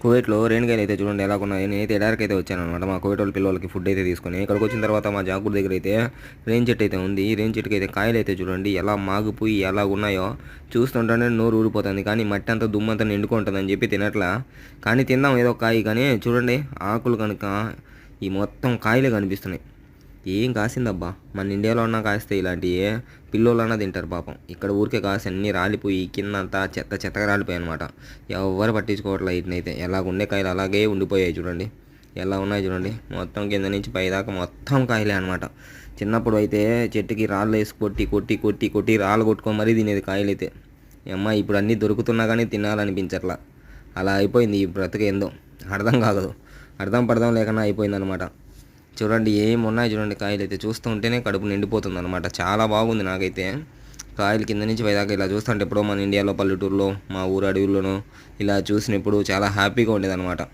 కువైట్లో రేణికాయలు అయితే చూడండి ఎలా ఉన్నాయి. నేనైతే ఎడారికి అయితే వచ్చానమాట మా కువైట్ వాళ్ళ పిల్లలకి ఫుడ్ అయితే తీసుకొని. ఇక్కడికి వచ్చిన తర్వాత మా జాగూర్ దగ్గర అయితే రేణి చెట్టు అయితే ఉంది. ఈ రేణి చెట్టుకి అయితే కాయలు అయితే చూడండి ఎలా మాగిపోయి ఎలా ఉన్నాయో చూస్తుంటేనే నోరు ఊరిపోతుంది. కానీ మట్టి అంతా దుమ్మంతా నిండుకుంటుందని చెప్పి తినట్లా. కానీ తిందాం ఏదో కాయ. కానీ చూడండి ఆకులు కనుక ఈ మొత్తం కాయలే కనిపిస్తున్నాయి. ఏం కాసిందబ్బా, మన ఇండియాలో ఉన్న కాస్తే ఇలాంటివి పిల్లోళ్ళన్నా తింటారు పాపం. ఇక్కడ ఊరికే కాసి అన్నీ రాలిపోయి కిందంతా చెత్త చెత్తగా రాలిపోయాయి అనమాట. ఎవరు పట్టించుకోవట్లే వీటినైతే. ఎలాగ ఉండే కాయలు అలాగే ఉండిపోయాయి చూడండి, ఎలా ఉన్నాయి చూడండి. మొత్తం కింద నుంచి పైదాకా మొత్తం కాయలే అనమాట. చిన్నప్పుడు అయితే చెట్టుకి రాళ్ళు వేసి కొట్టి కొట్టి కొట్టి కొట్టి రాళ్ళు కొట్టుకొని మరీ తినేది కాయలు అయితే. అమ్మ ఇప్పుడు అన్నీ దొరుకుతున్నా కానీ తినాలనిపించట్లా. అలా అయిపోయింది ఈ బ్రతుకు. ఏందో అర్థం కాదు, అర్థం పడదాం లేకన్నా అయిపోయిందనమాట. చూడండి ఏమున్నాయి చూడండి కాయలు అయితే. చూస్తూ ఉంటేనే కడుపు నిండిపోతుంది అనమాట. చాలా బాగుంది నాకైతే. కాయలు కింద నుంచి పైదాకా ఇలా చూస్తుంటే ఎప్పుడో మన ఇండియాలో పల్లెటూరులో మా ఊరు అడవుల్లోనూ ఇలా చూసినప్పుడు చాలా హ్యాపీగా ఉండేది అనమాట.